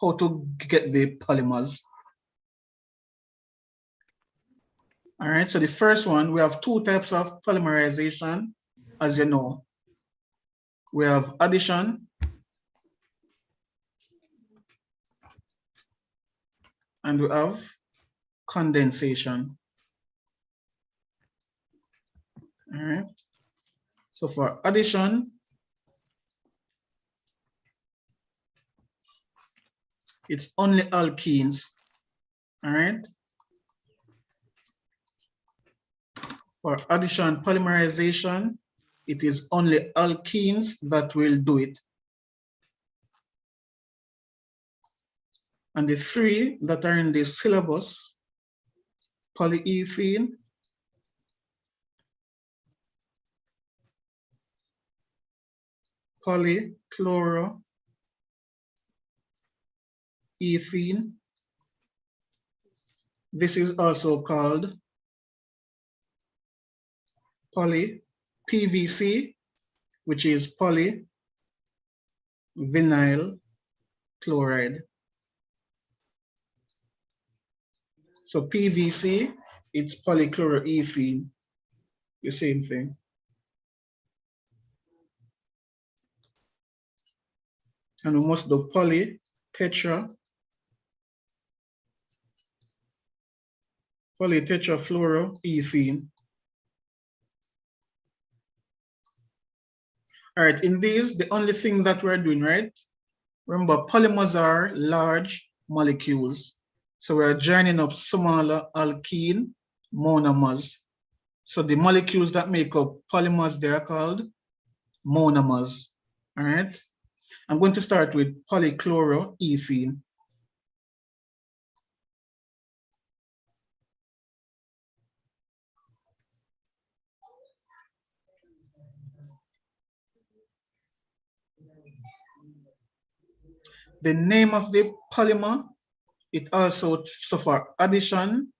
how to get the polymers. All right, so the first one, we have two types of polymerization, as you know. We have addition and we have condensation. All right, so for addition, it's only alkenes. All right. For addition polymerization, it is only alkenes that will do it. And the three that are in the syllabus, polyethene, polychloroethene, this is also called poly-PVC, which is polyvinyl chloride. So PVC, it's polychloroethene, the same thing. And we must do polytetrafluoroethene. All right, in these, the only thing that we're doing, right? Remember, polymers are large molecules. So we're joining up smaller alkene monomers. So the molecules that make up polymers, they are called monomers. All right. I'm going to start with polychloroethene. The name of the polymer, it also, so for addition,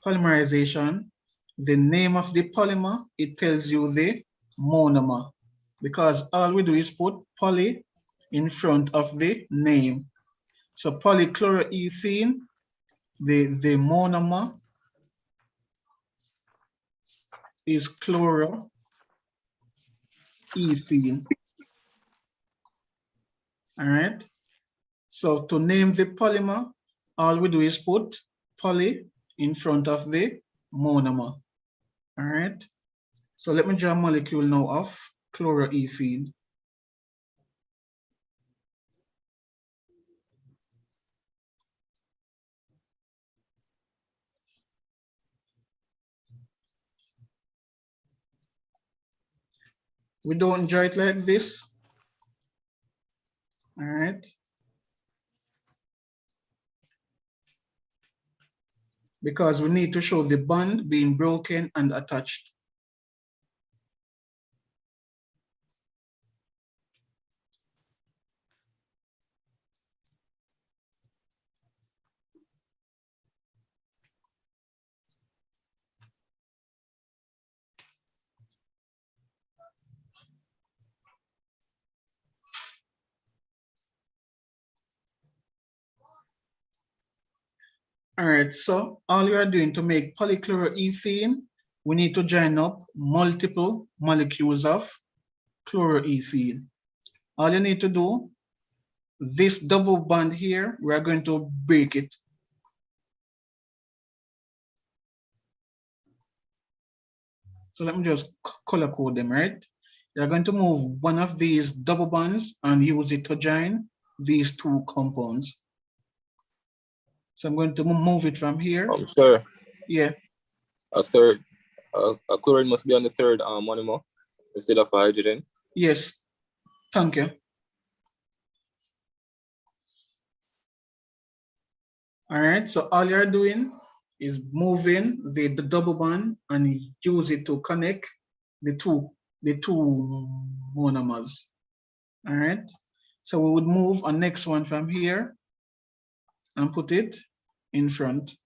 polymerization, the name of the polymer, it tells you the monomer, because all we do is put poly in front of the name. So polychloroethene, the monomer is chloroethene. All right. So to name the polymer, all we do is put poly in front of the monomer. All right. So let me draw a molecule now of chloroethene. We don't draw it like this. All right. Because we need to show the bond being broken and attached. All right, so all you are doing to make polychloroethene, we need to join up multiple molecules of chloroethene. All you need to do, this double bond here, we're going to break it. So let me just color code them, right? You're going to move one of these double bonds and use it to join these two compounds. So I'm going to move it from here. Sir. Yeah. A chlorine must be on the third monomer instead of hydrogen. Yes. Thank you. All right. So all you're doing is moving the double bond and use it to connect the two monomers. All right. So we would move a next one from here and put it in front.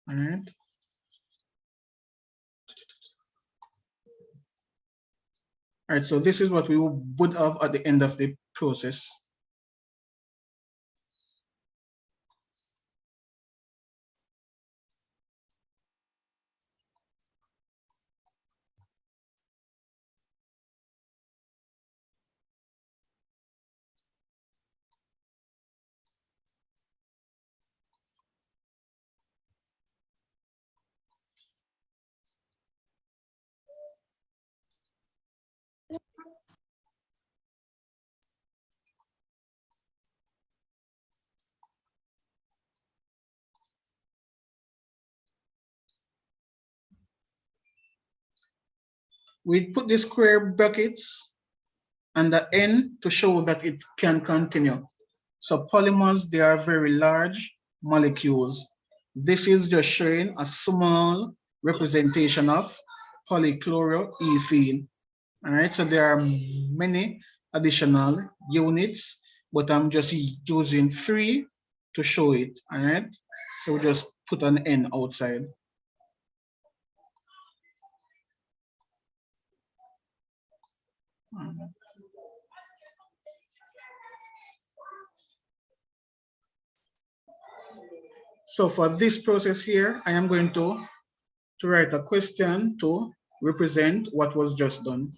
All right. All right, so this is what we would have at the end of the process. We put the square brackets and the N to show that it can continue. So polymers, they are very large molecules. This is just showing a small representation of polychloroethene. All right, so there are many additional units, but I'm just using 3 to show it. All right, so we just put an N outside. So for this process here, I am going to write a question to represent what was just done.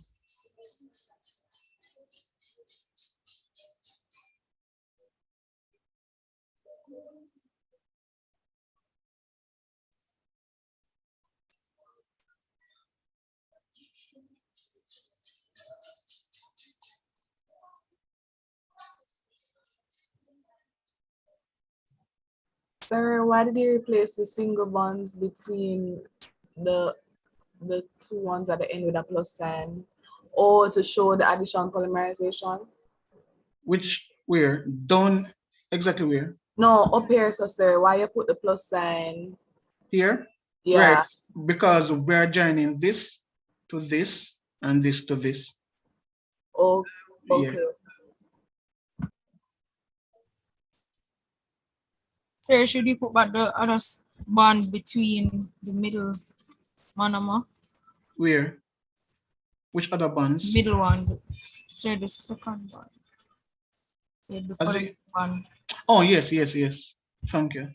Sir, why did you replace the single bonds between the two ones at the end with a plus sign, or to show the addition polymerization? Which where? Down exactly where? No, up here, so sir, why you put the plus sign? Here? Yeah. Right, because we're joining this to this and this to this. Oh, okay. Yeah. Sir, should you put back the other bond between the middle monomer? Where? Which other bonds? Middle one. Sir, the second bond. Yeah, before the bond. Oh, yes, yes, yes. Thank you.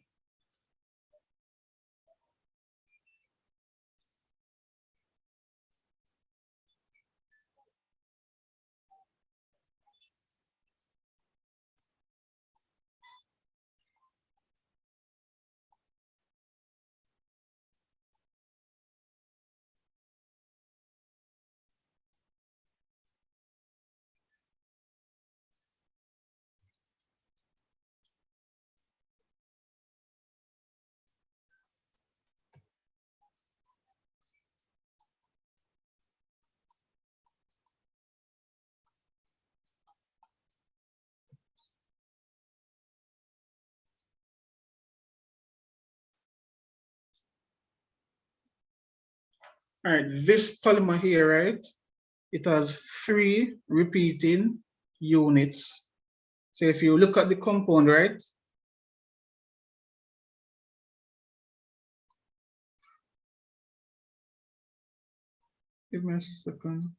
All right, this polymer here, right? It has 3 repeating units. So if you look at the compound, right? Give me a second.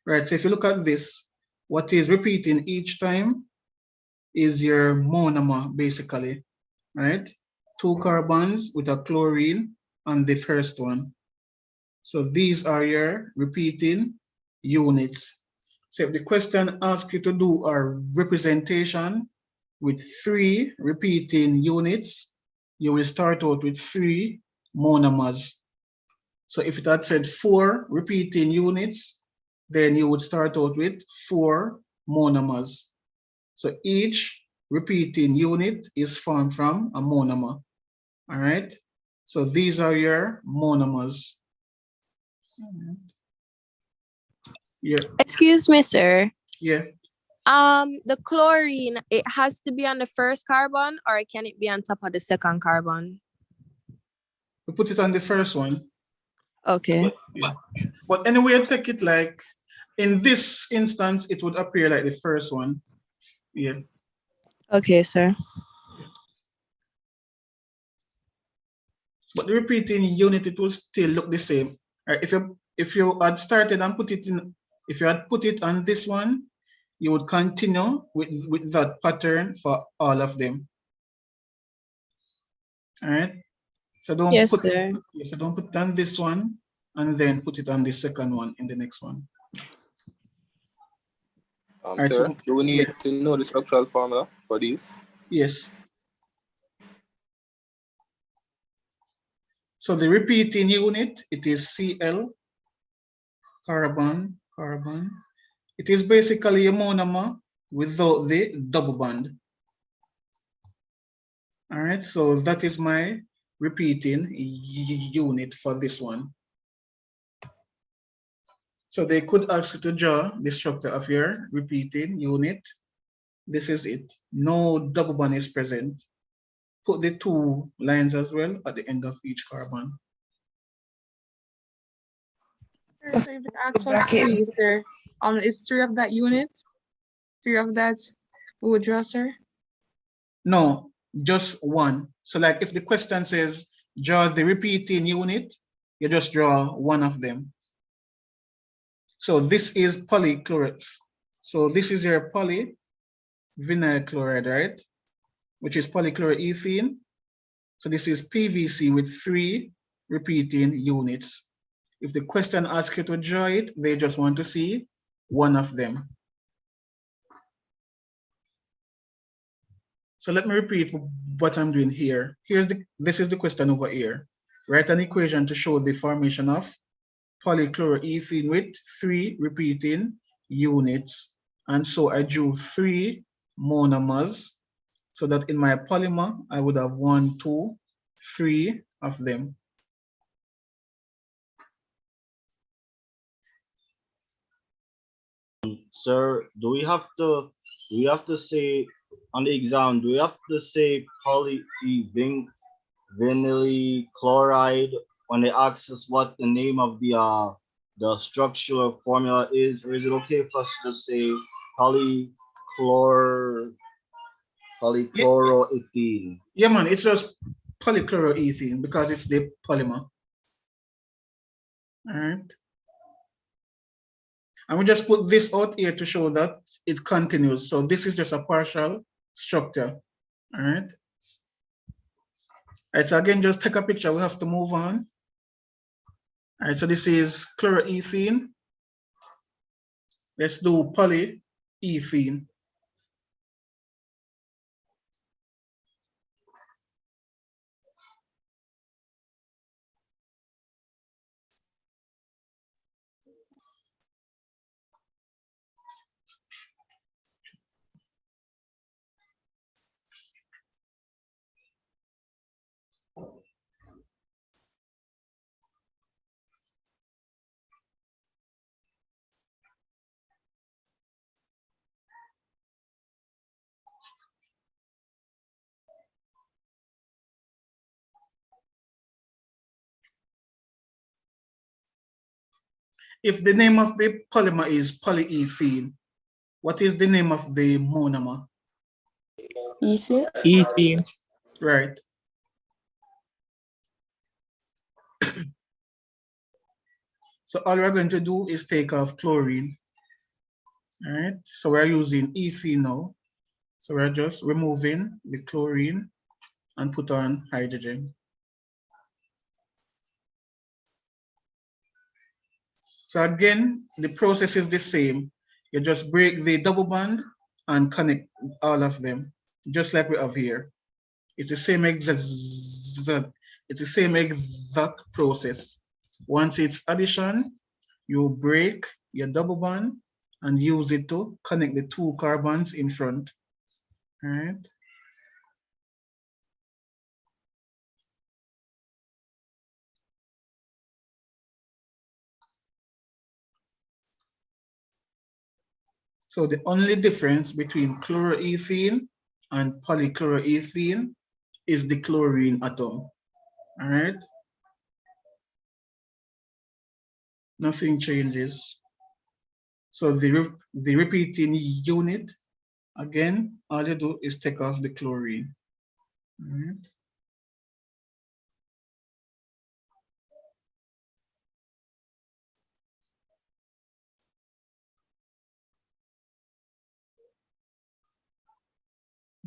Right, so if you look at this, what is repeating each time is your monomer, basically, right? 2 carbons with a chlorine on the first one. So these are your repeating units. So if the question asks you to do a representation with 3 repeating units, you will start out with 3 monomers. So if it had said 4 repeating units, then you would start out with 4 monomers. So each repeating unit is formed from a monomer. All right. So these are your monomers. Yeah. Excuse me, sir. Yeah. The chlorine, it has to be on the first carbon, or can it be on top of the second carbon? We put it on the first one. Okay. Yeah. But anyway, take it like, in this instance, it would appear like the first one. Yeah. Okay, sir. But the repeating unit, it will still look the same. Right? If you had started and put it in If you had put it on this one, you would continue with that pattern for all of them. All right. So don't Yes, put sir. so don't put it on this one and then put it on the second one in the next one. All right, Sir, so, do we need to know the structural formula for these? yes. So the repeating unit, it is Cl, carbon, carbon. It is basically a monomer without the double bond. All right, so that is my repeating unit for this one. So they could ask you to draw the structure of your repeating unit. This is it. No double bond is present. Put the 2 lines as well at the end of each carbon. So if it asks us 3, sir, is 3 of that unit? 3 of that we would draw, sir? No, just 1. So like if the question says draw the repeating unit, you just draw 1 of them. So this is polychloride. So this is your polyvinyl chloride, right? Which is polychloroethene. So this is PVC with 3 repeating units. If the question asks you to draw it, they just want to see 1 of them. So let me repeat what I'm doing here. This is the question over here. Write an equation to show the formation of polychloroethene with 3 repeating units. And so I drew 3 monomers so that in my polymer, I would have 1, 2, 3 of them. Sir, do we have to say on the exam, do we have to say polyvinyl chloride when they ask us what the name of the structural formula is, or is it okay for us to say polychloroethene? Yeah, man, it's just polychloroethene because it's the polymer. All right. And we just put this out here to show that it continues. So this is just a partial structure. All right. All right, so again, just take a picture. We have to move on. All right, so this is chloroethene. Let's do polyethene. If the name of the polymer is polyethene, what is the name of the monomer? Ethene. Right. So all we're going to do is take off chlorine. All right. So we're using ethene now. So we're just removing the chlorine and put on hydrogen. So again, the process is the same. You just break the double bond and connect all of them, just like we have here. It's the same exact process. Once it's addition, you break your double bond and use it to connect the 2 carbons in front. All right. So the only difference between chloroethene and polychloroethene is the chlorine atom. All right. Nothing changes. So the repeating unit, again, all you do is take off the chlorine. All right.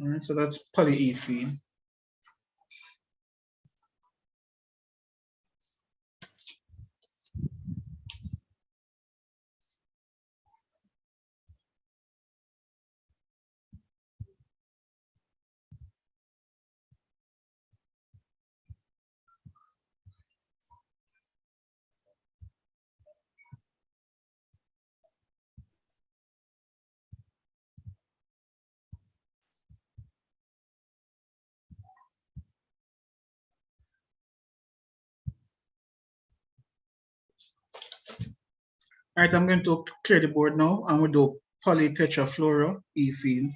All right, so that's polyethylene. All right, I'm going to clear the board now and we'll do polytetrafluoroethene.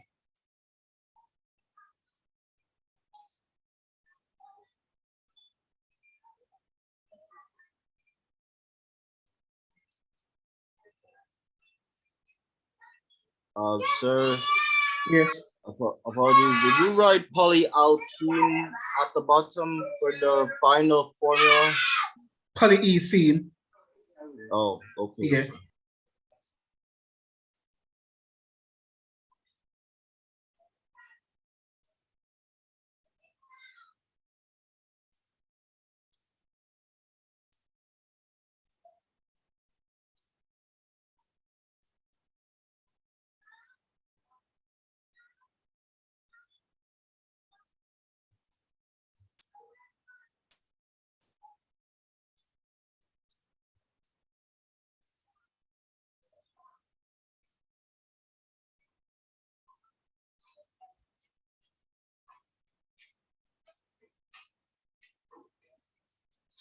Sir, Yes, apologies. Did you write polyalkene at the bottom for the final formula? polyethene. Oh, okay. Yeah. Sir.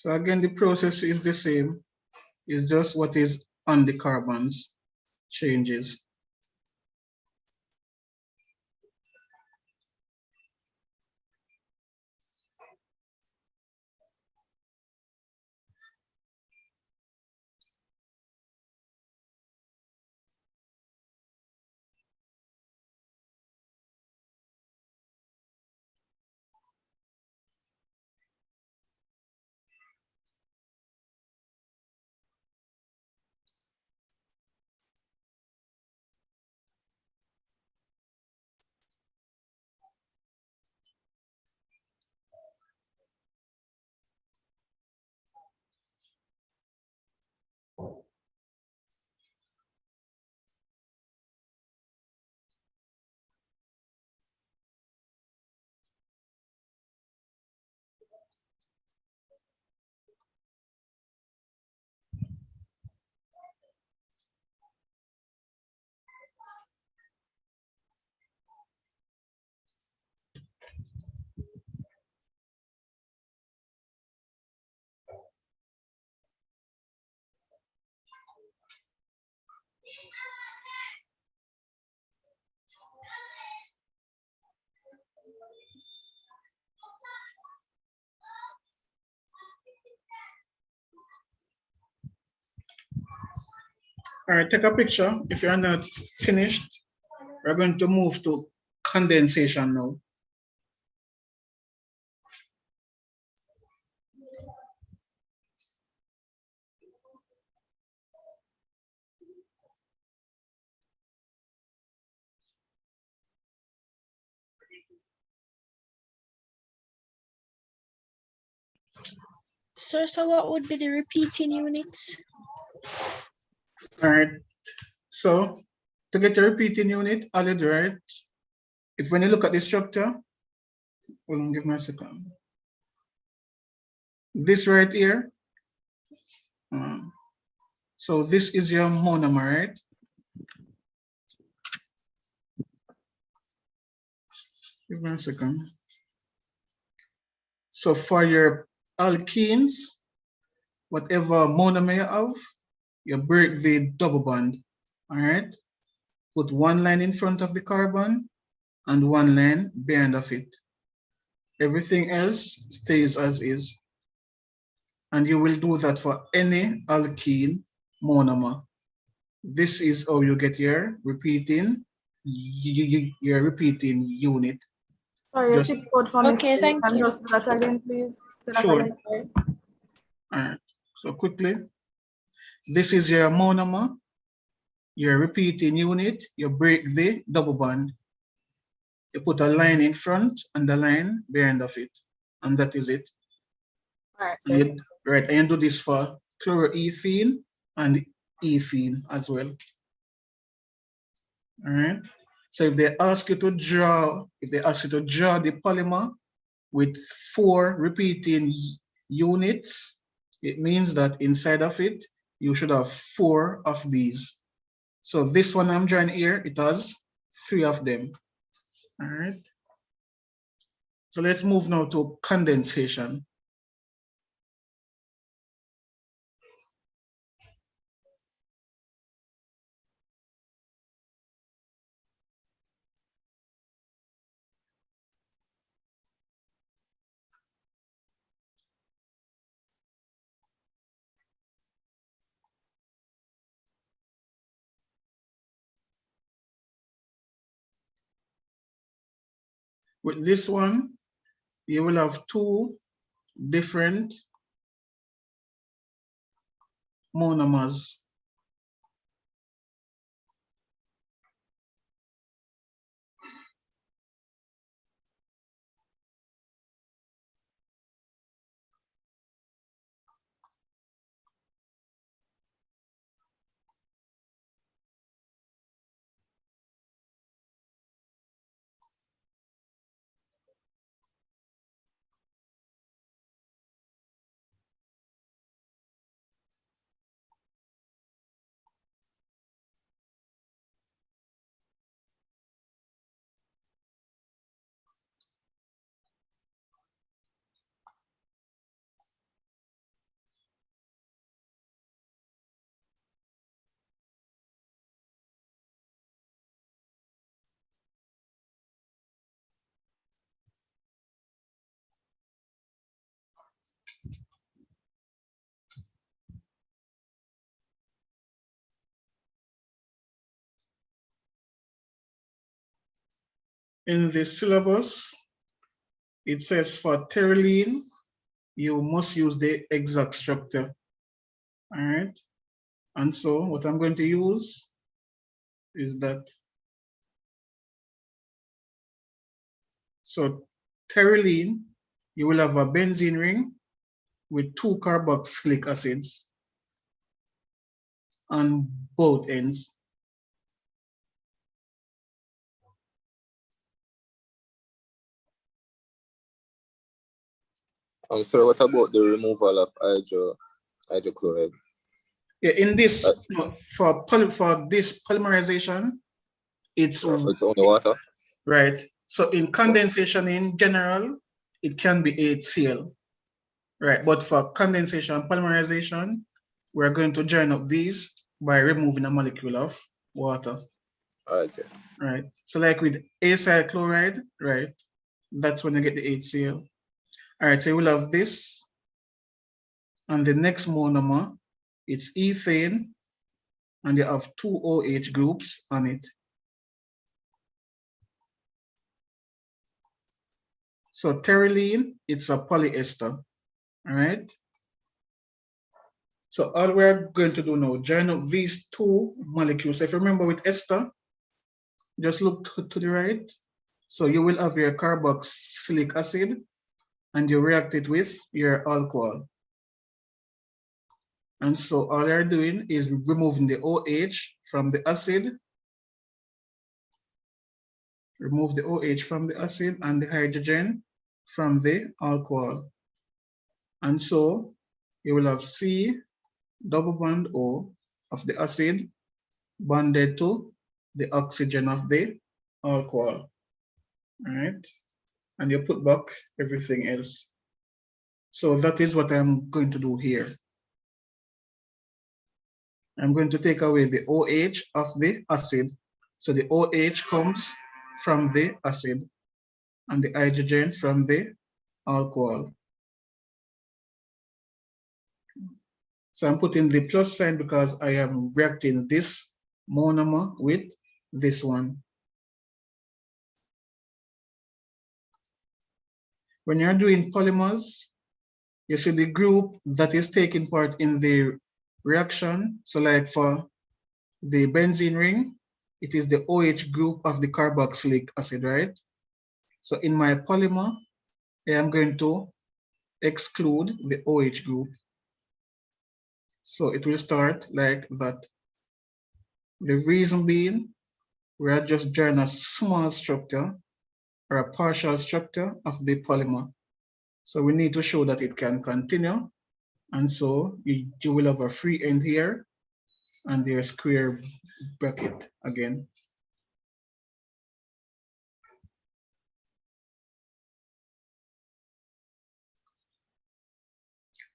So again, the process is the same. It's just what is on the carbons changes. All right, take a picture. If you're not finished, we're going to move to condensation now. Sir, so what would be the repeating units? All right, so to get a repeating unit, all you do, right? If when you look at the structure, hold on, give me a second. This right here, so this is your monomer, right? Give me a second. So for your alkenes, whatever monomer you have, you break the double bond, all right? Put one line in front of the carbon and one line behind of it. Everything else stays as is. And you will do that for any alkene monomer. This is how you get your repeating, your repeating unit. Sorry, Just, tip code for me. Okay, thank Can you. just do that again, please? Say that Sure. again, sorry. All right, so quickly. This is your monomer, your repeating unit, you break the double bond. you put a line in front and a line behind of it, and that is it. All right, And so you, right, and you do this for chloroethene and ethene as well. All right. So if they ask you to draw, the polymer with 4 repeating units, it means that inside of it, you should have 4 of these. So this one I'm drawing here, it has 3 of them. All right. So let's move now to condensation. With this one, you will have 2 different monomers. In the syllabus, it says for terylene, you must use the exact structure. All right. And so what I'm going to use is that. So terylene, you will have a benzene ring with 2 carboxylic acids on both ends. Sir, what about the removal of hydrochloride? Yeah, in this, for this polymerization, it's only water. Right. So in condensation in general, it can be HCl. Right. But for condensation polymerization, we're going to join up these by removing a molecule of water. All right, sir. Right. So like with acyl chloride, right, that's when you get the HCl. All right, so we'll have this. And the next monomer, it's ethane, and you have 2 OH groups on it. So terylene, it's a polyester. All right. So all we're going to do now, join up these 2 molecules. If you remember with ester, just look to the right. So you will have your carboxylic acid and you react it with your alcohol. And so all you're doing is removing the OH from the acid. Remove the OH from the acid and the hydrogen from the alcohol. And so you will have C double bond O of the acid bonded to the oxygen of the alcohol. All right. And you put back everything else. So that is what I'm going to do here. I'm going to take away the OH of the acid. So the OH comes from the acid and the hydrogen from the alcohol. So I'm putting the plus sign because I am reacting this monomer with this one. When you're doing polymers, you see the group that is taking part in the reaction. So like for the benzene ring, it is the OH group of the carboxylic acid, right? So in my polymer, I am going to exclude the OH group. So it will start like that. The reason being, we are just drawing a small structure or a partial structure of the polymer. So we need to show that it can continue. And so you will have a free end here and their square bracket again.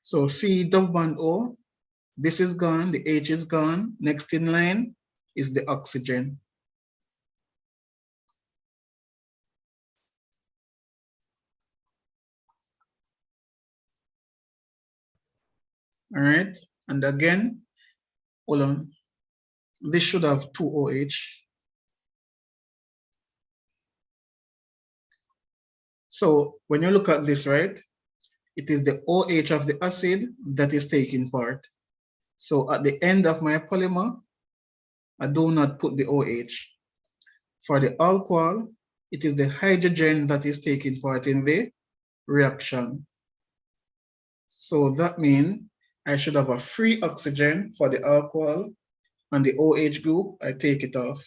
So C double bond O, this is gone, the H is gone. Next in line is the oxygen. All right, and again, hold on. This should have two OH. So when you look at this, right, it is the OH of the acid that is taking part. So at the end of my polymer, I do not put the OH. For the alcohol, it is the hydrogen that is taking part in the reaction. So that means I should have a free oxygen for the alcohol, and the OH group, I take it off.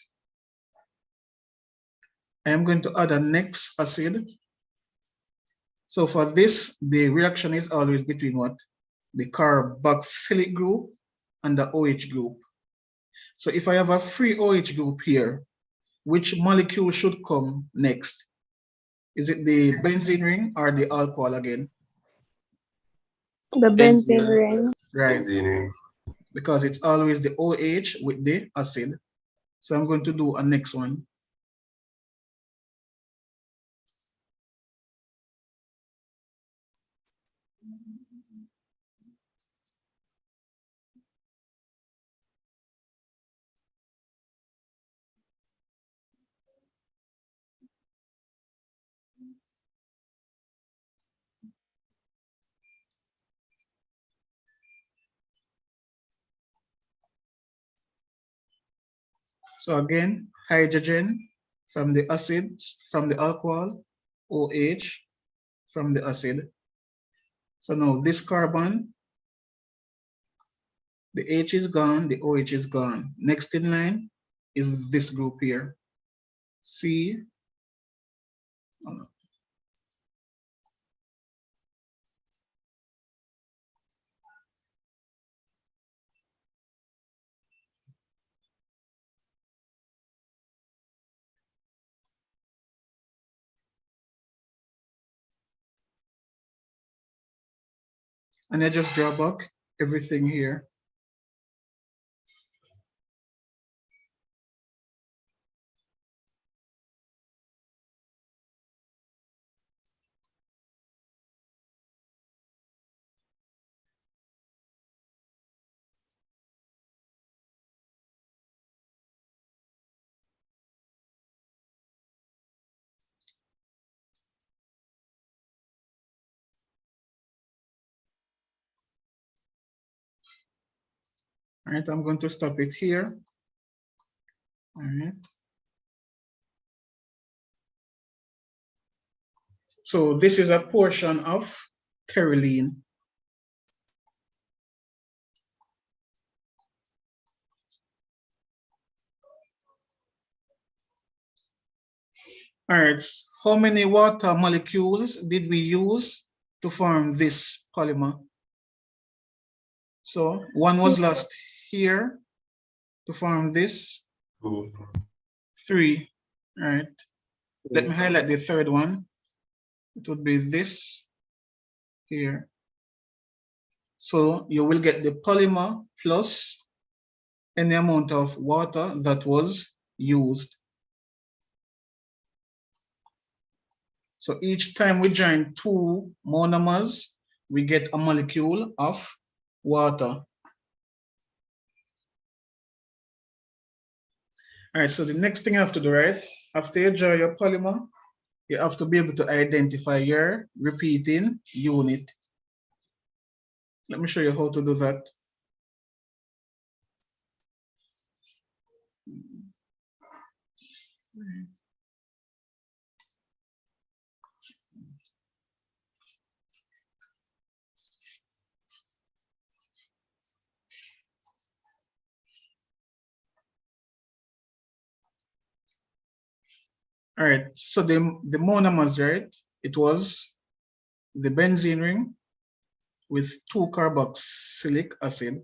I am going to add a next acid. So for this, the reaction is always between what? The carboxylic group and the OH group. So if I have a free OH group here, which molecule should come next? Is it the benzene ring or the alcohol again? The benzene ring. Right. Benzene ring. Because it's always the OH with the acid. So I'm going to do a next one. So again, hydrogen from the acid, from the alcohol, OH from the acid. So now this carbon, the H is gone, the OH is gone. Next in line is this group here. C. And I just draw back everything here. All right, I'm going to stop it here. All right. So this is a portion of terylene. All right, how many water molecules did we use to form this polymer? So one was lost here to form this. 3. All right. Let me highlight the third one. It would be this here. So you will get the polymer plus any amount of water that was used. So each time we join 2 monomers, we get a molecule of water. All right, so the next thing you have to do, right? After you draw your polymer, you have to be able to identify your repeating unit. Let me show you how to do that. All right, so the monomers, right? It was the benzene ring with 2-carboxylic acid.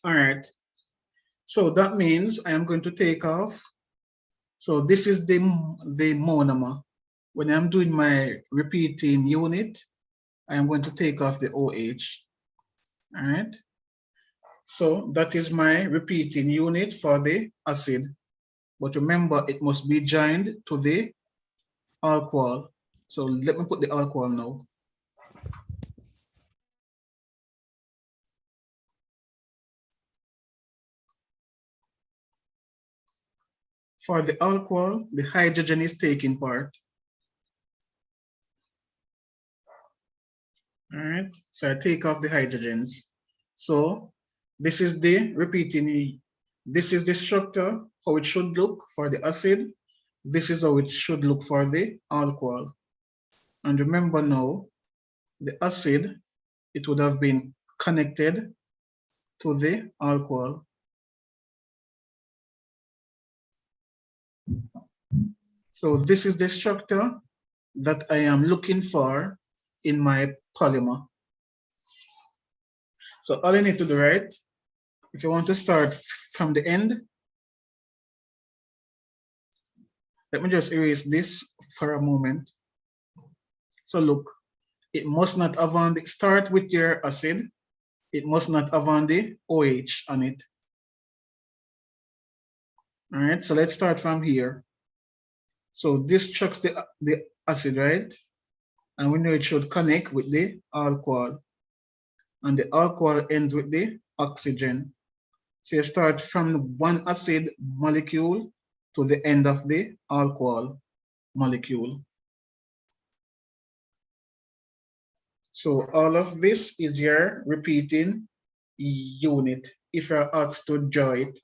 All right, so that means I am going to take off. So this is the monomer. When I'm doing my repeating unit, I am going to take off the OH. All right. So that is my repeating unit for the acid. But remember, it must be joined to the alcohol. So let me put the alcohol now. For the alcohol, the hydrogen is taking part. All right, so I take off the hydrogens. So this is the repeating, this is the structure, how it should look for the acid. This is how it should look for the alcohol. And remember now, the acid, it would have been connected to the alcohol. So this is the structure that I am looking for in my polymer. So all I need to do, right, if you want to start from the end, let me just erase this for a moment. So look, it must not have on the, start with your acid, it must not have on the OH on it. All right, so let's start from here. So this chucks the acid, right? And we know it should connect with the alcohol. And the alcohol ends with the oxygen. So you start from one acid molecule to the end of the alcohol molecule. So all of this is your repeating unit if you're asked to draw it.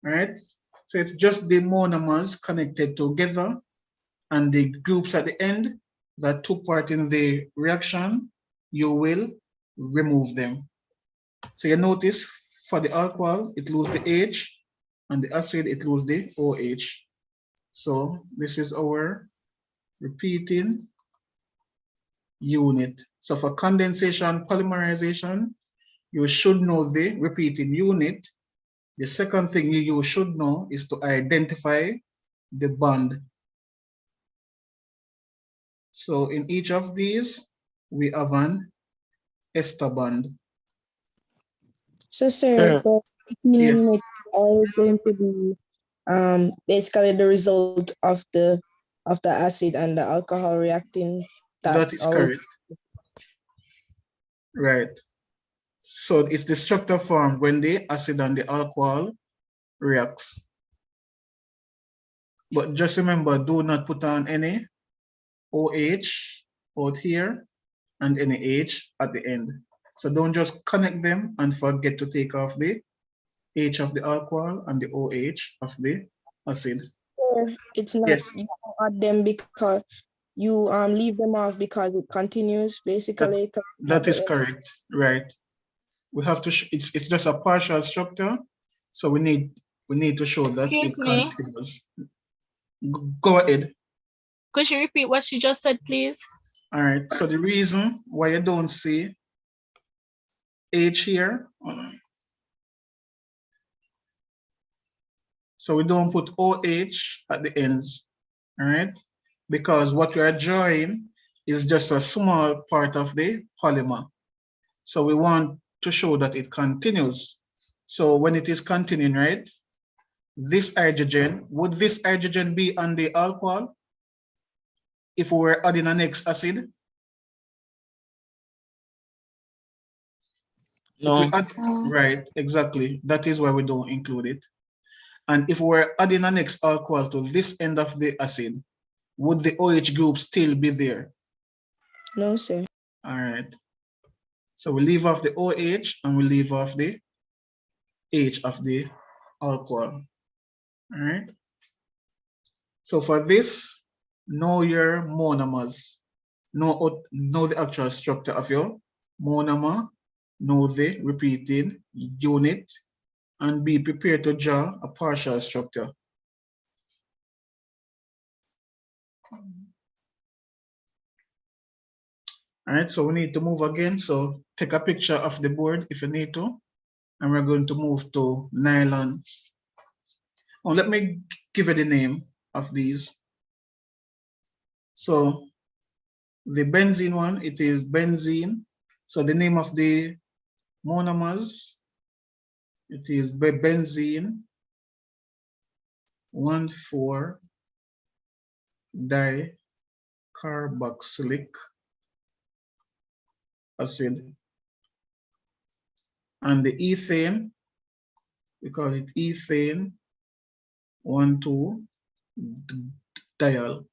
All right, so it's just the monomers connected together and the groups at the end that took part in the reaction, you will remove them. So you notice for the alcohol, it loses the H, and the acid, it loses the OH. So this is our repeating unit. So for condensation, polymerization, you should know the repeating unit. The second thing you should know is to identify the bond. So in each of these, we have an ester bond. So, sir, for Yes. unit are going to be basically the result of the acid and the alcohol reacting. That is correct. Right. So it's the structure formed when the acid and the alcohol reacts. But just remember, do not put on any OH out here and any H at the end. So don't just connect them and forget to take off the H of the alcohol and the OH of the acid. It's not, Yes. you don't add them because you leave them off because it continues basically. That is correct, right? we have to, it's just a partial structure. So we need to show that it Excuse me. continues. Go ahead. Could you repeat what she just said, please? All right, so the reason why you don't see H here, so we don't put OH at the ends, all right? Because what we are drawing is just a small part of the polymer. So we want to show that it continues. So when it is continuing, right? This hydrogen, would this hydrogen be on the alcohol if we were adding a next acid? No. If we add, right, exactly. That is why we don't include it. And if we're adding an next alcohol to this end of the acid, would the OH group still be there? No, sir. All right. So we leave off the OH and we leave off the H of the alcohol. All right. So for this, know your monomers. Know the actual structure of your monomer, know the repeating unit, and be prepared to draw a partial structure. All right, so we need to move again. So take a picture of the board if you need to. And we're going to move to nylon. Oh, let me give you the name of these. So the benzene one, it is benzene. So the name of the monomers, it is benzene 1,4-dicarboxylic acid. And the ethane, we call it ethane 1,2-diol.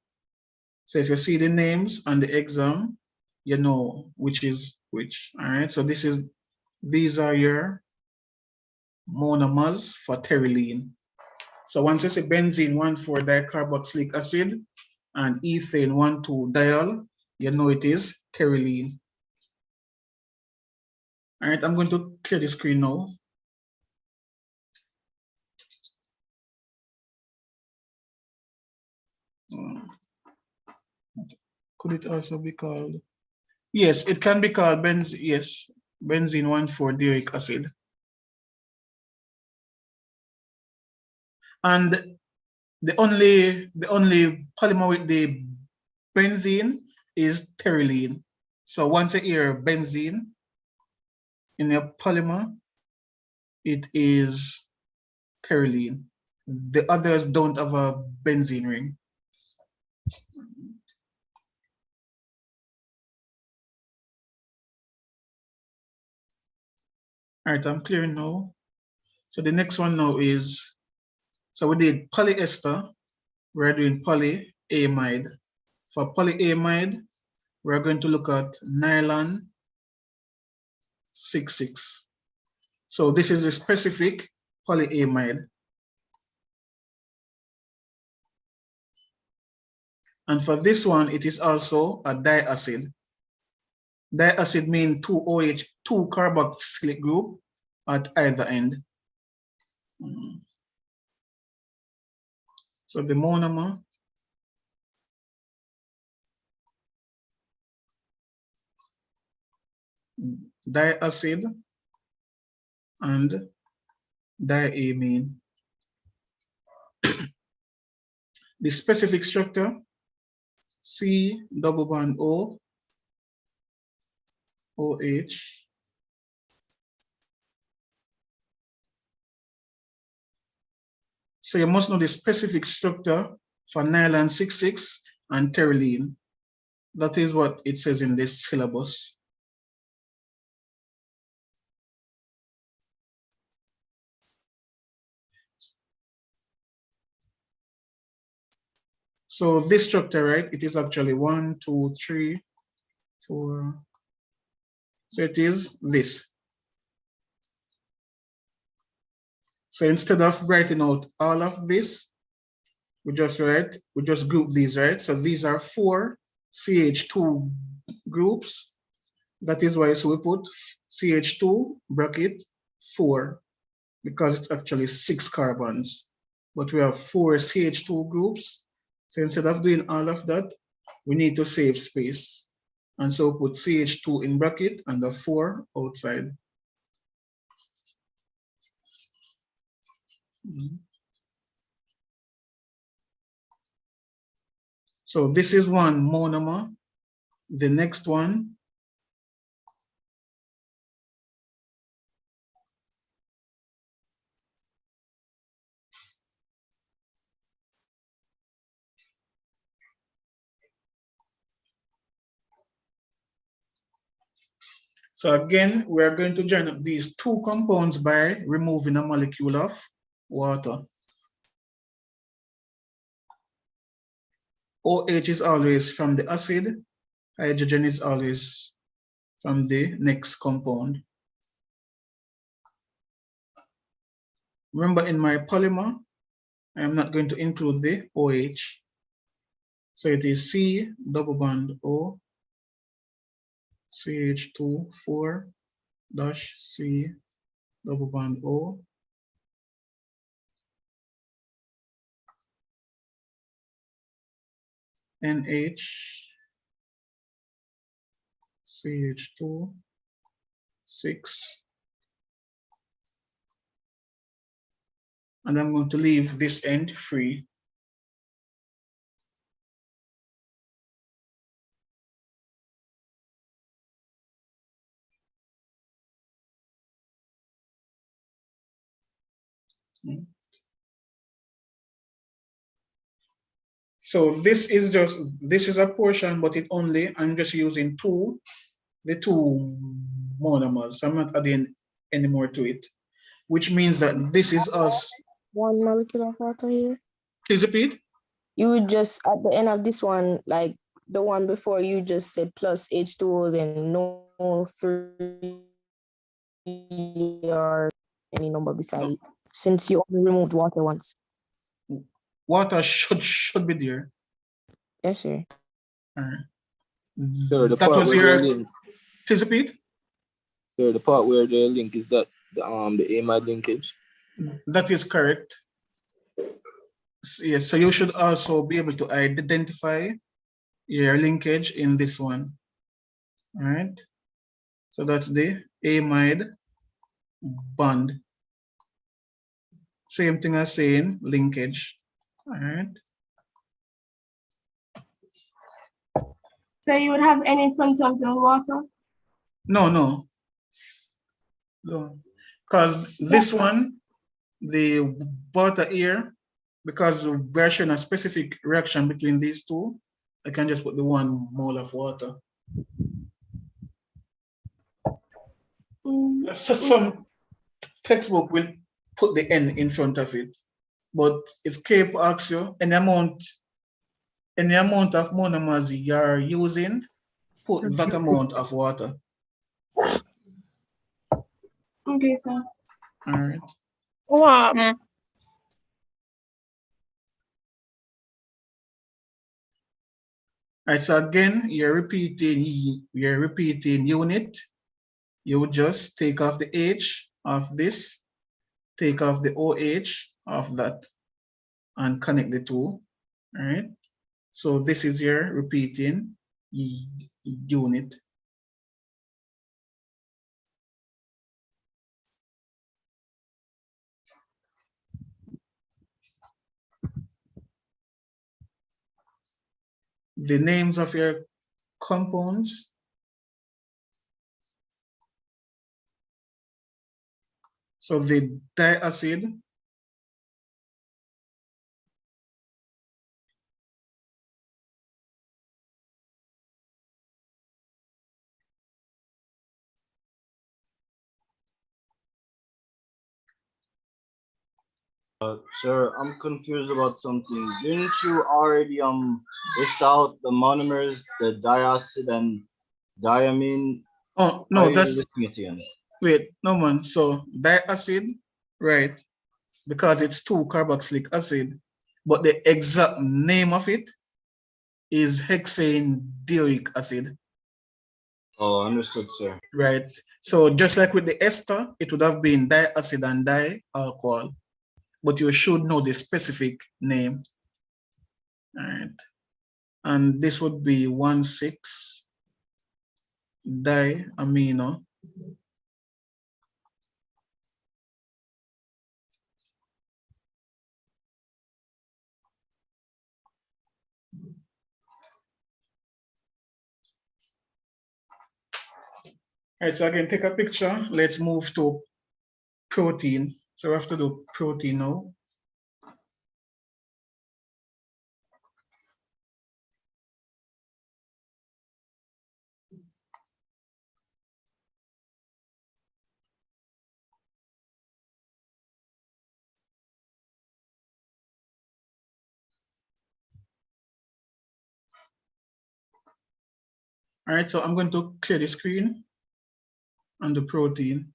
So if you see the names on the exam, you know which is which. All right. So these are your monomers for pterylene. So once you say benzene 1,4-dicarboxylic acid and ethane 1,2-diol, you know it is pterylene. All right, I'm going to clear the screen now. Could it also be called? Yes, it can be called benzene. Yes, benzene 1,4-dioic acid. And the only polymer with the benzene is pterylene. So once you hear benzene in a polymer, it is pterylene. The others don't have a benzene ring. All right, I'm clearing now. So the next one now is, so we did polyester, we're doing polyamide. For polyamide, we're going to look at nylon 6,6. So this is a specific polyamide. And for this one, it is also a diacid. Diacid means 2 OH, 2 carboxylic group at either end. So the monomer diacid and diamine. The specific structure, C double bond O, OH, so you must know the specific structure for nylon 6,6 and pterylene. That is what it says in this syllabus. So this structure, right, it is actually 1, 2, 3, 4. So it is this. So instead of writing out all of this, we just group these, right? So these are 4 CH2 groups That is why so we put CH2 bracket 4 because it's actually 6 carbons, but we have 4 CH2 groups. So instead of doing all of that, we need to save space. And so put CH2 in bracket and the 4 outside. So this is one monomer. The next one, so again, we are going to join up these two compounds by removing a molecule of water. OH is always from the acid, hydrogen is always from the next compound. Remember, in my polymer, I am not going to include the OH. So it is C double bond O, CH2 4 dash C double bond O, NH, CH2 6, and I'm going to leave this end free. So this is a portion, but I'm just using the two monomers. I'm not adding any more to it, which means that this is us. One molecule of water here. Please repeat. You would just, at the end of this one, like the one before, you just said plus H2O, then no 3 or any number beside it, since you only removed water once. Water should be there. Yes, sir. So the That part was where your. the link, Please repeat. so the part where the link is that the amide linkage. That is correct. Yes, so you should also be able to identify your linkage in this one. All right. So that's the amide bond. Same thing as saying linkage. All right. So you would have N in front of the water? No. Because this one, the water here, because we're showing a specific reaction between these two, I can just put the 1 mole of water. So some textbook will put the N in front of it. But if CAPE asks you any amount of monomers you're using, put that amount of water. Okay, sir. All right. Wow. All right, so again, you're repeating unit. You would just take off the H of this, take off the OH of that, and connect the two. All right. So this is your repeating unit. The names of your compounds. So the diacid, Sir, I'm confused about something. Didn't you already list out the monomers, the diacid and diamine? oh Why are no, you that's listing it again? wait, no man. So diacid, right? Because it's 2 carboxylic acid, but the exact name of it is hexane dioic acid. Oh, understood, sir. right? So just like with the ester, it would have been diacid and dialcohol, but you should know the specific name. All right. And this would be 1,6-diamino. All right, so I can take a picture. Let's move to protein. So we have to do protein now. All right, so I'm going to clear the screen on the protein.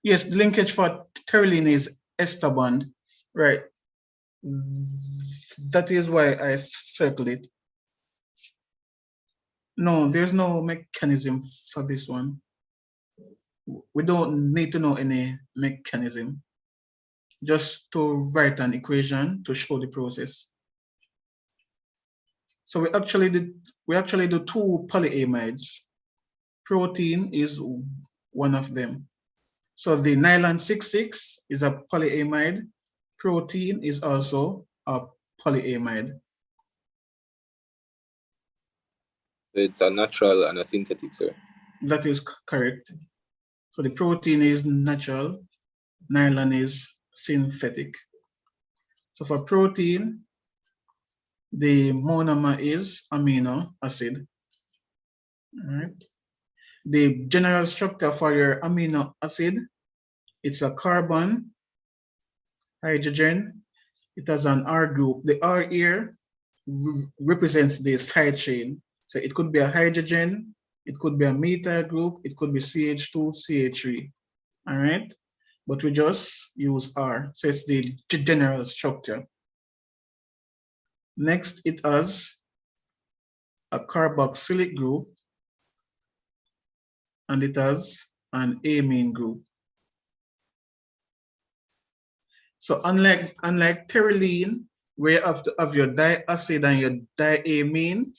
Yes, the linkage for pterylene is ester bond, right? That is why I circled it. No, there's no mechanism for this one. We don't need to know any mechanism, just to write an equation to show the process. So we actually do two polyamides. Protein is one of them. So the nylon 6,6 is a polyamide. Protein is also a polyamide. It's a natural and a synthetic, sir. That is correct. So the protein is natural, nylon is synthetic. So for protein, the monomer is amino acid. All right. The general structure for your amino acid, it's a carbon, hydrogen, it has an R group. The R here represents the side chain. So it could be a hydrogen, it could be a methyl group, it could be CH2, CH3. All right. But we just use R. So it's the general structure. Next, it has a carboxylic group and it has an amine group. So unlike pterylene, where you have to have your diacid and your diamine,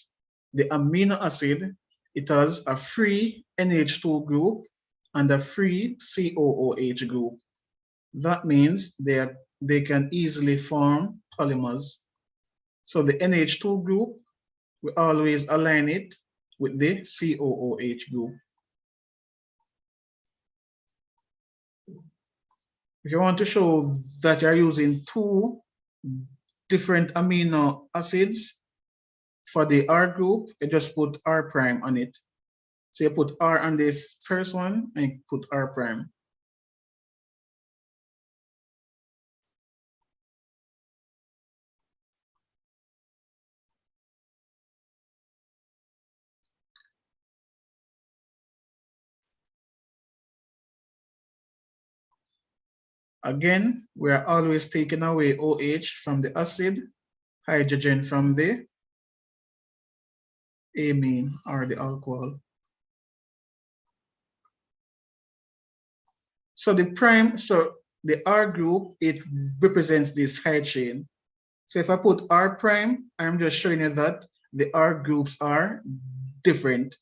the amino acid, it has a free NH2 group and a free COOH group. That means they can easily form polymers. So the NH2 group, we always align it with the COOH group. If you want to show that you're using two different amino acids for the R group, you just put R prime on it. So you put R on the first one and you put R prime. Again, we are always taking away OH from the acid, hydrogen from the amine or the alcohol. So the R group, it represents this side chain. So if I put R prime, I'm just showing you that the R groups are different.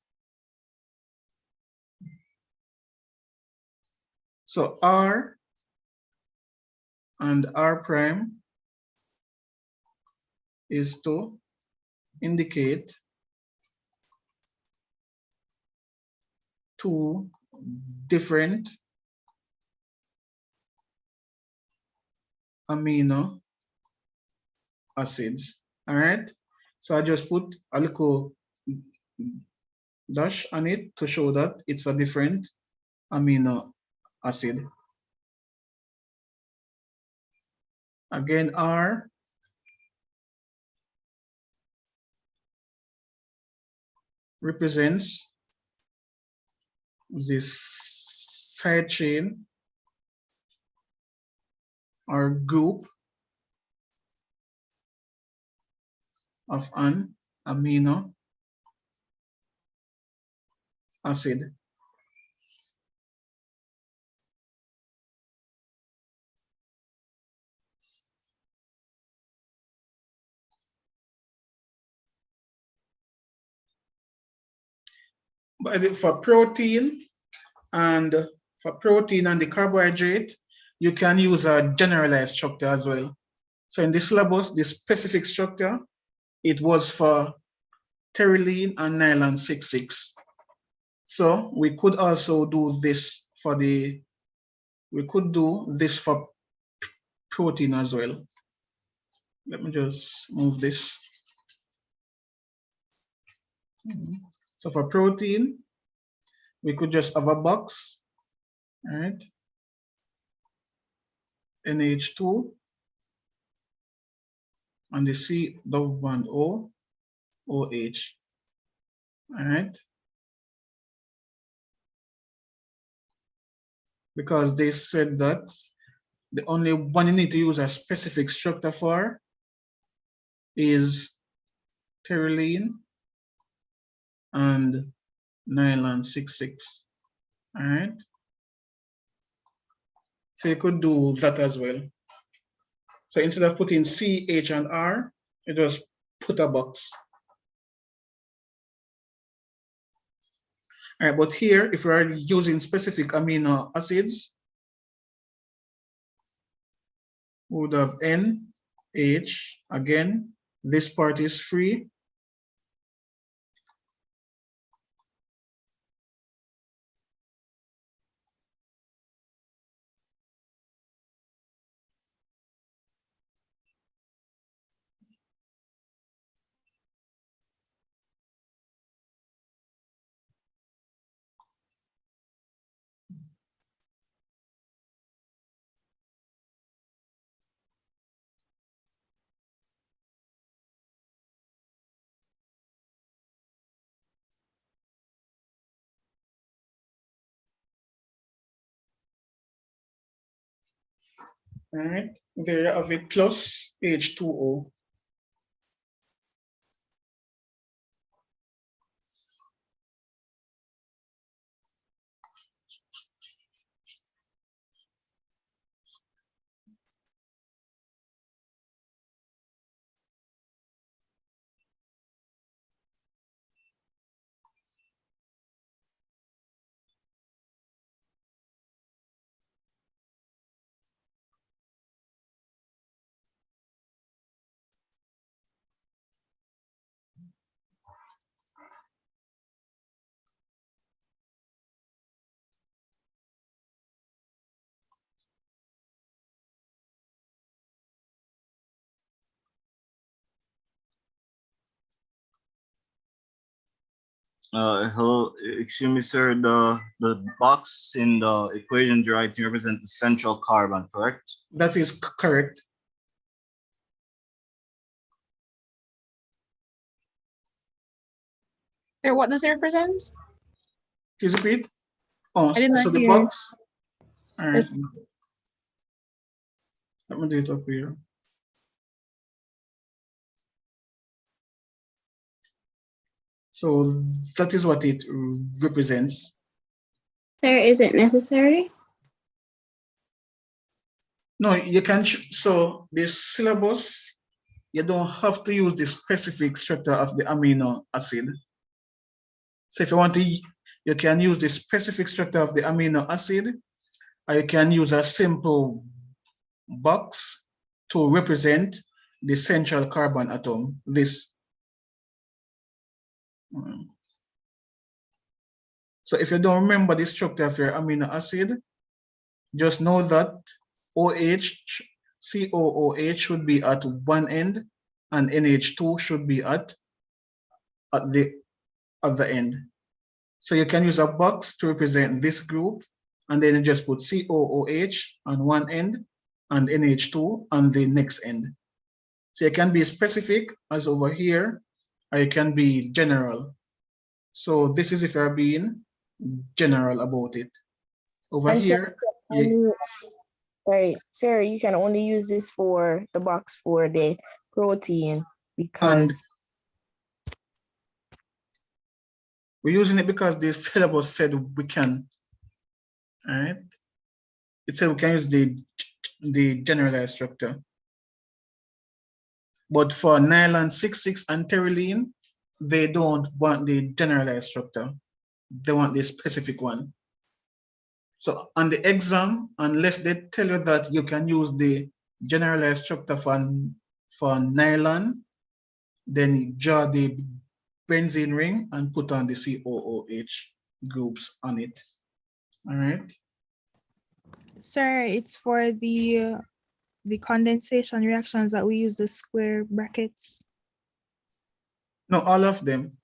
So R and R prime is to indicate two different amino acids. All right. So I just put a little dash on it to show that it's a different amino acid. Again, R represents this side chain or group of an amino acid. But for protein and the carbohydrate, you can use a generalized structure as well. So in the syllabus, the specific structure, it was for pterylene and nylon 6,6. So we could also do this for protein as well. Let me just move this. So for protein, we could just have a box, all right? NH2 and the C double bond O, OH, all right? Because they said that the only one you need to use a specific structure for is pterylene and nylon 6,6, all right? So you could do that as well. So instead of putting C, H, and R, you just put a box. All right, but here, if we are using specific amino acids, we would have N, H, again, this part is free. All right, there you have it, plus H2O. Hello, excuse me, sir. The box in the equation writing represents the central carbon, correct? That is correct. Or what does it represent? Please repeat. Oh, I did not so the hear. box. All right. Yes. Let me do it up here. So that is what it represents. Sir, is it necessary? No, you can, so this syllabus, you don't have to use the specific structure of the amino acid. So if you want to, you can use the specific structure of the amino acid, or you can use a simple box to represent the central carbon atom, this. So if you don't remember the structure of your amino acid, just know that OH, COOH should be at one end and NH2 should be at the other end. So you can use a box to represent this group, and then you just put COOH on one end and NH2 on the next end. So you can be specific as over here, or you can be general. So this is if you're being general about it. Over And here, sorry, sir, you can only use this for the box for the protein because We're using it because the syllabus said we can. All right. It said we can use the generalized structure. But for nylon 6,6 and terylene, they don't want the generalized structure. They want the specific one. So on the exam, unless they tell you that you can use the generalized structure for nylon, then you draw the benzene ring and put on the COOH groups on it. All right. Sir, it's for the condensation reactions that we use the square brackets. No, all of them.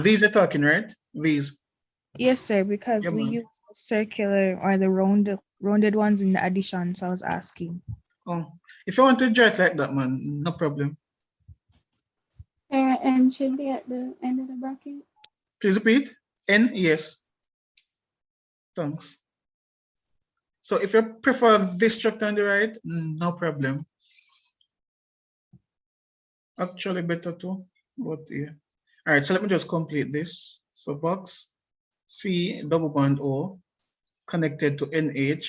These are talking, right? These. Yes, sir, because Yeah, we man. use the circular or the rounded ones in the addition. So I was asking. Oh, if you want to draw it like that, man, no problem. And should be at the end of the bracket. Please repeat. N, yes. Thanks. So if you prefer this structure on the right, no problem. Actually better too, but yeah. All right, so let me just complete this. So box C double bond O connected to NH,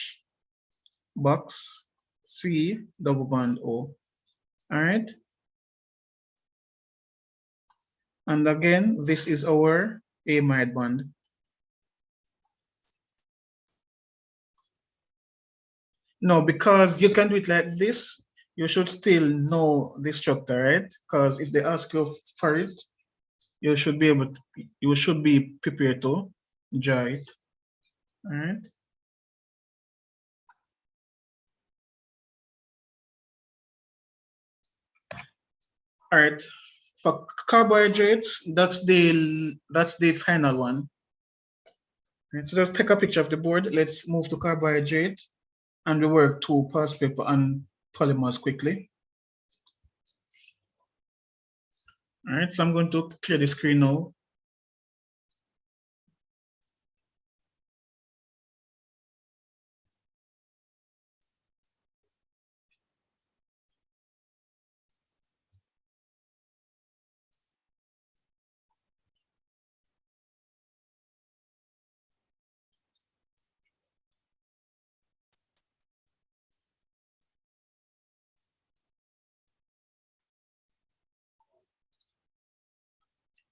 box C double bond O. All right. And again, this is our amide bond. No, because you can do it like this, you should still know the structure, right? Because if they ask you for it, you should be able to, you should be prepared to draw it. All right. All right. For carbohydrates, that's the final one. Right, so let's take a picture of the board. Let's move to carbohydrate and we work to past paper and polymers quickly. All right, so I'm going to clear the screen now.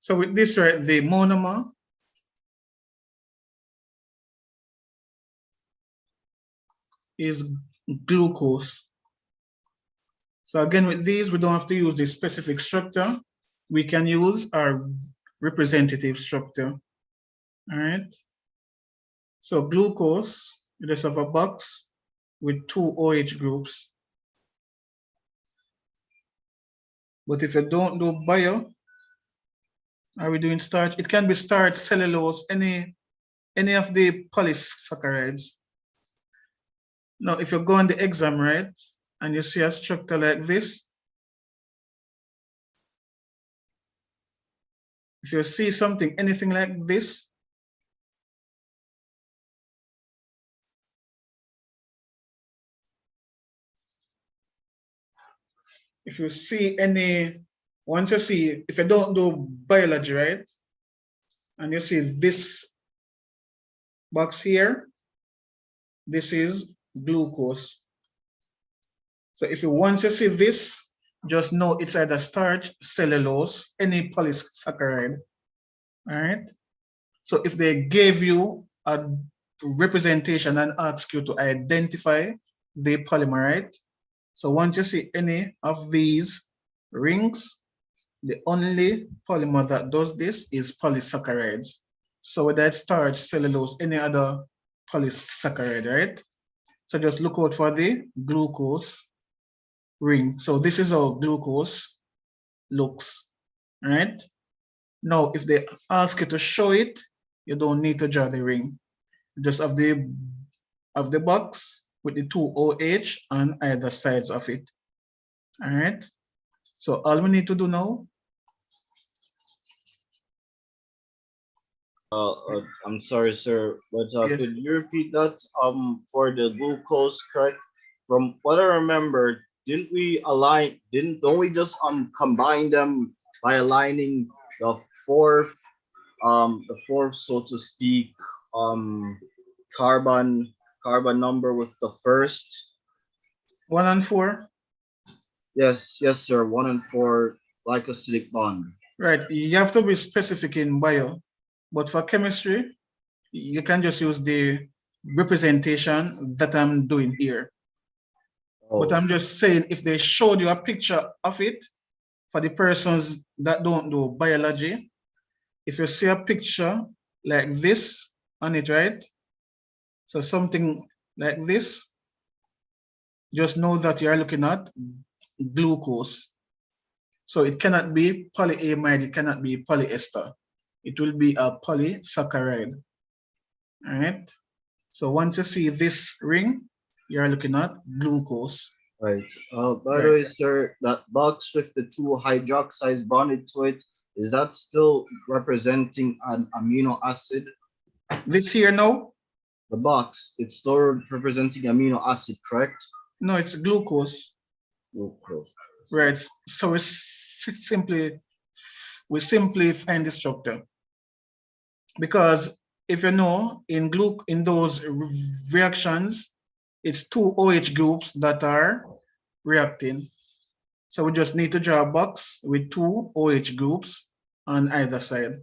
So with this, right, the monomer is glucose. So again, with these, we don't have to use the specific structure. We can use our representative structure. All right. So glucose, you just have a box with two OH groups. But if you don't do bio, are we doing starch? It can be starch, cellulose, any of the polysaccharides. Now, if you go on the exam, right, and you see a structure like this, if you see something, anything like this, if you see any, once you see, if you don't do biology, right, and you see this box here, this is glucose. So if you once you see this, just know it's either starch, cellulose, any polysaccharide. All right. So if they gave you a representation and ask you to identify the polymer, right? So once you see any of these rings, the only polymer that does this is polysaccharides. So whether it's starch, cellulose, any other polysaccharide, right? So just look out for the glucose ring. So this is how glucose looks, right? Now, if they ask you to show it, you don't need to draw the ring. Just have the box with the two OH on either sides of it. All right. So all we need to do now. I'm sorry, sir, but Yes. could you repeat that for the glucose, correct? From what I remember, don't we just combine them by aligning the fourth, so to speak, um, carbon number with the first. 1 and 4. Yes, yes, sir. 1 and 4 glycosidic bond. Right. You have to be specific in bio, but for chemistry, you can just use the representation that I'm doing here. But Oh, I'm just saying, if they showed you a picture of it, for the persons that don't do biology, if you see a picture like this on it, right? So something like this, just know that you are looking at glucose. So it cannot be polyamide, it cannot be polyester. It will be a polysaccharide. All right. So once you see this ring, you're looking at glucose. right. By the Right. way, sir, that box with the 2 hydroxides bonded to it, is that still representing an amino acid? This here now, The box, it's still representing amino acid, correct? no, it's glucose. Glucose. Right. So we simply find the structure. Because if you know, in those reactions, it's 2 OH groups that are reacting. So we just need to draw a box with 2 OH groups on either side.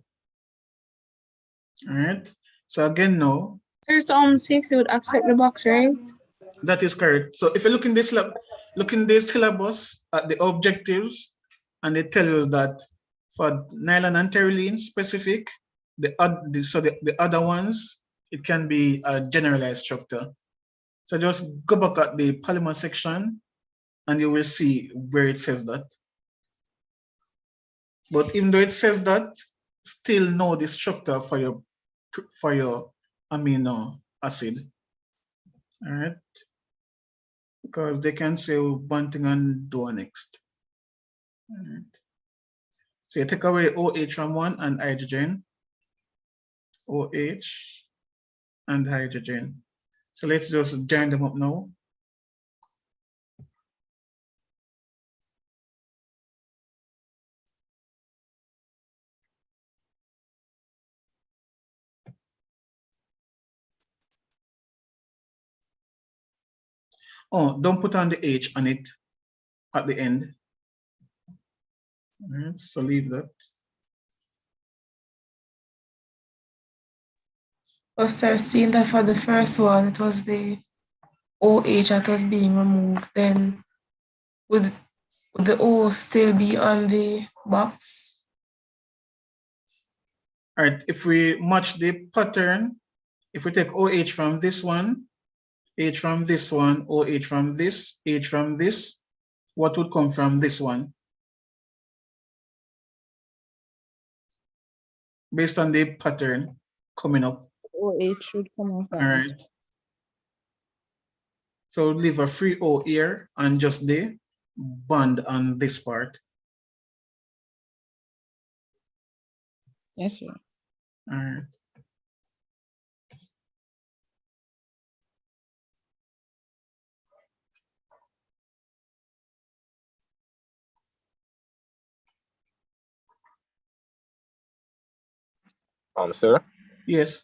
All right. So again, now, There's 6 you would accept the box, right? that is correct. So if you look in this syllabus at the objectives, and it tells us that for nylon and terylene specific, the other ones, it can be a generalized structure. So just go back at the polymer section and you will see where it says that. But even though it says that, still know the structure for your amino acid. All right. Because they can say bunting and do next. All right. So you take away OH from one and hydrogen, OH and hydrogen. So let's just join them up now. Oh, don't put on the H on it at the end. All right, so leave that. Oh, sir, seeing that for the first one, it was the OH that was being removed, then would the O still be on the box? All right, if we match the pattern, if we take OH from this one, H from this one, OH from this, H from this, what would come from this one? Based on the pattern coming up. OH should come off. All right. So leave a free O here and just the bond on this part. Yes, sir. All right. Sir, Yes.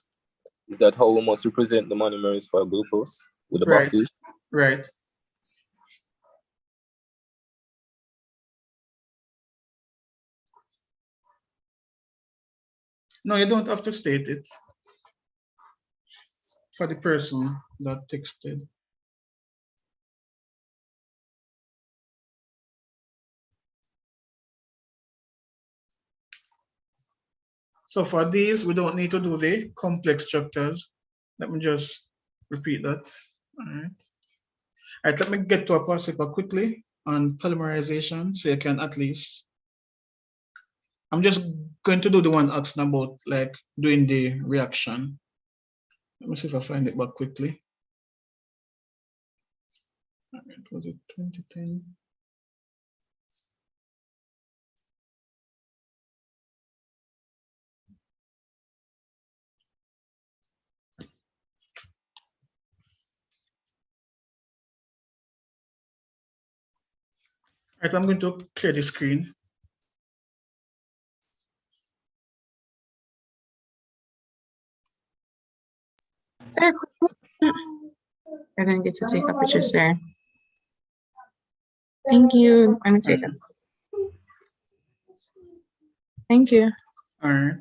is that how we must represent the monomers for glucose with the Right. boxes? Right. No, you don't have to state it for the person that texted. So for these, we don't need to do the complex structures. Let me just repeat that. All right. All right, let me get to a past paper quickly on polymerization so you can at least, I'm just going to do the one asking about like doing the reaction. Let me see if I find it back quickly. All right, was it 2010? All right, I'm going to clear the screen. Sir, I didn't get to take a picture, sir. Thank you. Let me take it. Thank you. All right.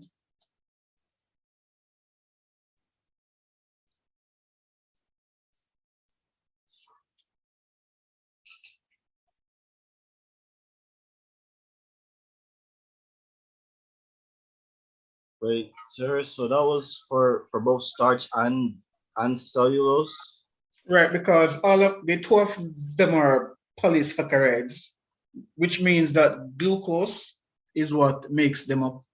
Wait, sir. So that was for both starch and cellulose. Right, because all of the two of them are polysaccharides, which means that glucose is what makes them up.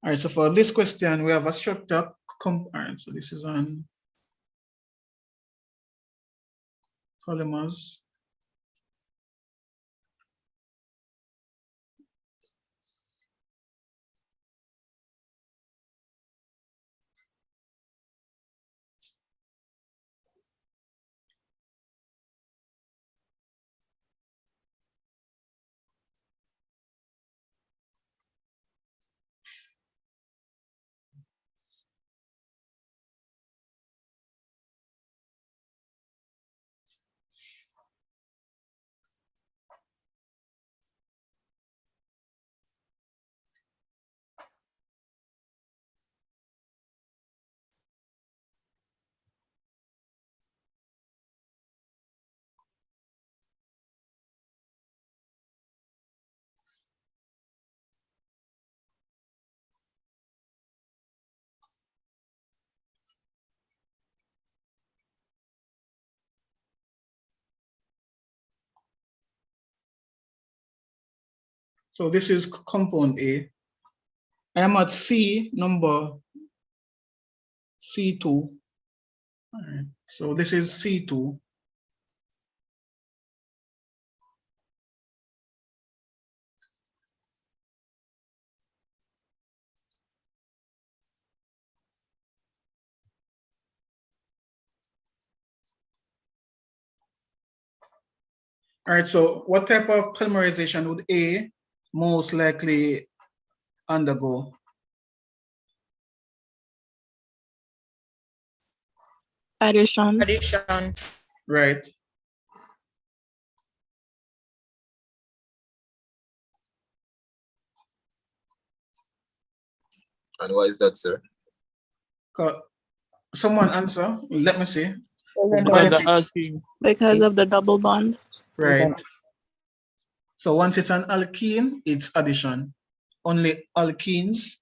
All right, so for this question, we have a structure. All right, so this is on polymers. So this is compound A. I am at C number C2. All right, so this is C2. All right, so what type of polymerization would A most likely undergo? Addition. Right. And why is that, sir? Someone answer. Let me see. Because the alkene. Because of the double bond. Right. So once it's an alkene, it's addition. Only alkenes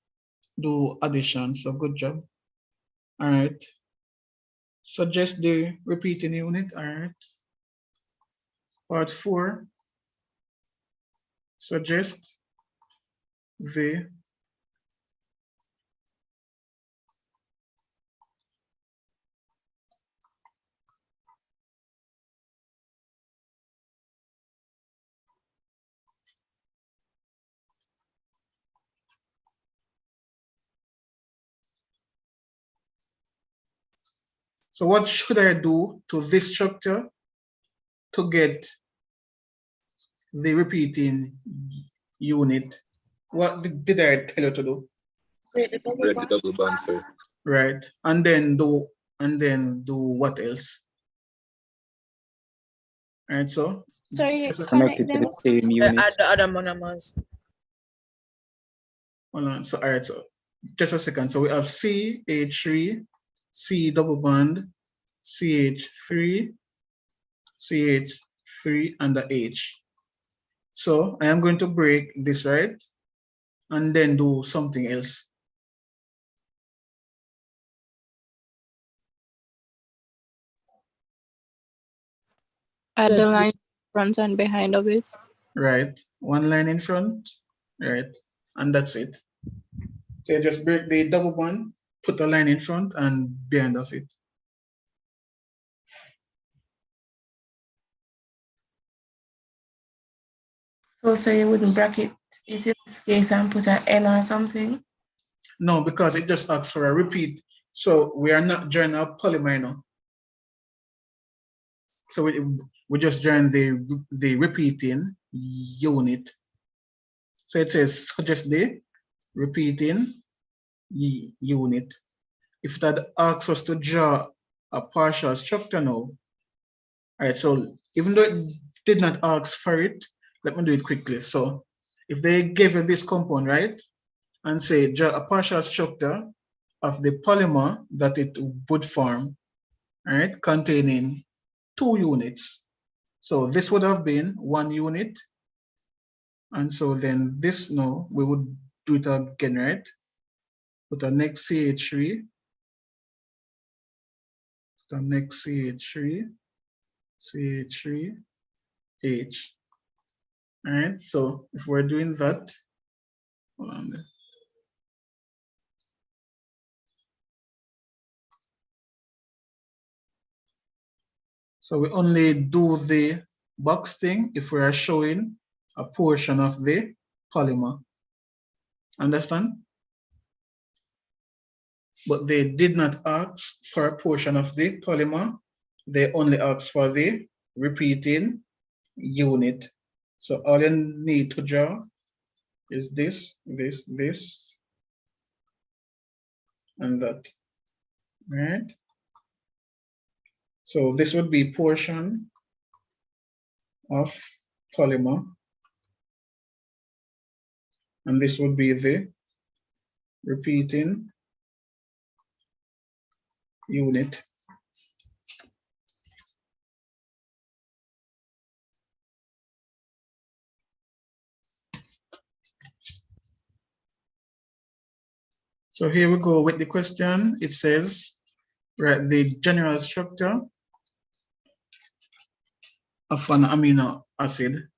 do addition. So good job. All right. Suggest the repeating unit. All right. Part 4. Suggest the So what should I do to this structure to get the repeating unit? What did I tell you to do? Break the double bond, sir. Right. And then do what else? All right, so Sorry, Connect connect it to them. the same unit. Add the other monomers. hold on. So all right, so just a second. So we have CH3, C double bond, CH3, CH3, and the H. So I am going to break this, right? And then do something else. Add the line front and behind of it. Right. One line in front, right? And that's it. So you just break the double bond, put a line in front and behind of it. So you wouldn't bracket it in this case and put an N or something? No, because it just asks for a repeat. So we are not joining a polymer now. So we just join the repeating unit. So it says suggest the repeating unit. If it had asked us to draw a partial structure now, all right, so even though it did not ask for it, let me do it quickly. So if they gave you this compound, right, and say draw a partial structure of the polymer that it would form, all right, containing 2 units. So this would have been 1 unit. And so then this now, we would do it again, right? Put a next CH3, the next CH3, CH3, H. All right, so if we're doing that, hold on there. So we only do the box thing if we are showing a portion of the polymer. Understand? But they did not ask for a portion of the polymer. They only asked for the repeating unit. So all you need to draw is this, this, and that, right? So this would be portion of polymer, and this would be the repeating unit. So here we go with the question. It says, write the general structure of an amino acid.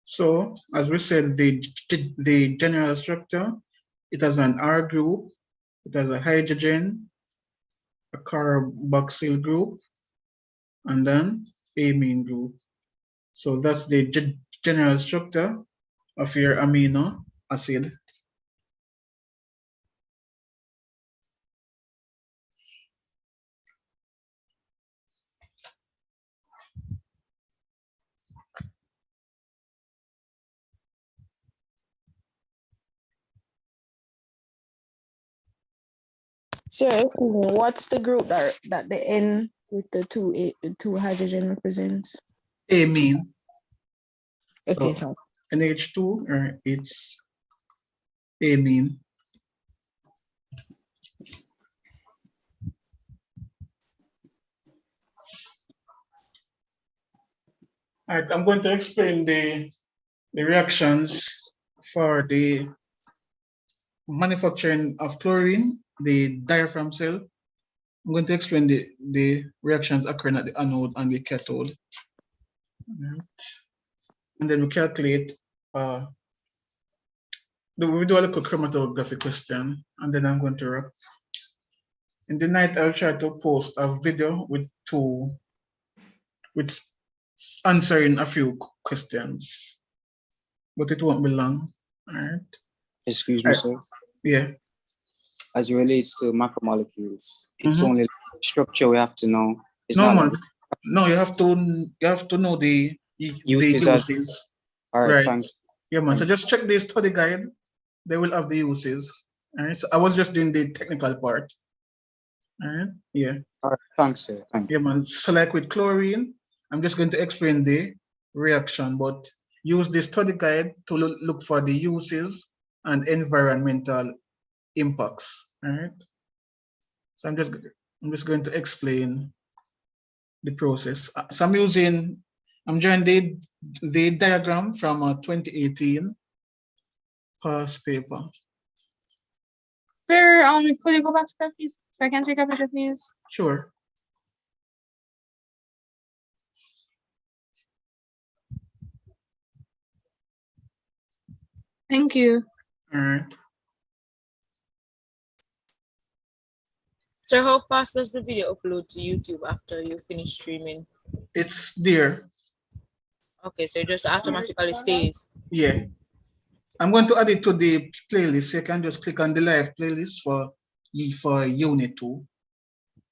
So as we said, the general structure, it has an R group, it has a hydrogen, a carboxyl group, and then amine group. So that's the general structure of your amino acid. So what's the group that the N with the two hydrogen represents? Amine. Okay, so NH2, it's amine. All right, I'm going to explain the reactions for the manufacturing of chlorine, the diaphragm cell. I'm going to explain the reactions occurring at the anode and the cathode. And then we calculate, we do a little chromatography question, and then I'm going to wrap. In the night, I'll try to post a video with answering a few questions, but it won't be long. All right. Excuse me, sir. Yeah. As it relates to macromolecules, it's only structure we have to know. It's no, not man. like No, you have to know the uses. All right, right. thanks. Yeah, man. So just check the study guide. They will have the uses. All right. So I was just doing the technical part. All right. Yeah. All right, thanks, sir. Thank you. Yeah, man. So like with chlorine, I'm just going to explain the reaction, but use the study guide to look for the uses and environmental impacts. All right. So I'm just going to explain the process. So I'm drawing the diagram from a 2018 past paper. Sir, could you go back to that, please? So I can take a picture, please. Sure. Thank you. All right. So how fast does the video upload to YouTube after you finish streaming? It's there. Okay, so it just automatically stays. Yeah. I'm going to add it to the playlist. So you can just click on the live playlist for unit 2.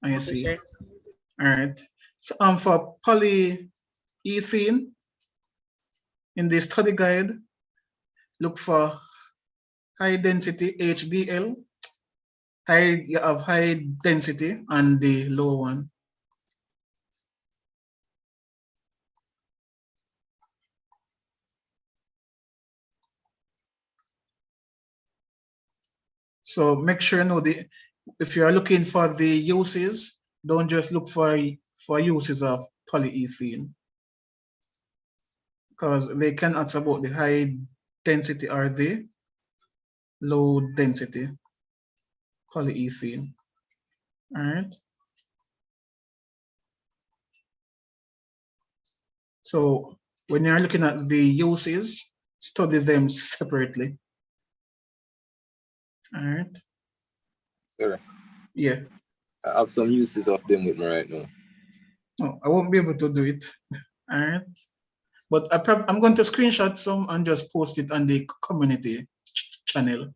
And you Okay, see sir. it. All right. So for polyethylene, in the study guide, look for high density HDL. You have high density and the low one. So make sure you know if you are looking for the uses, don't just look for uses of polyethylene, because they can ask about the high density or the low density polyethylene. All right. So when you're looking at the uses, study them separately. All right. Sir, Yeah. I have some uses of them with me right now. No, I won't be able to do it. All right. But I'm going to screenshot some and just post it on the community channel.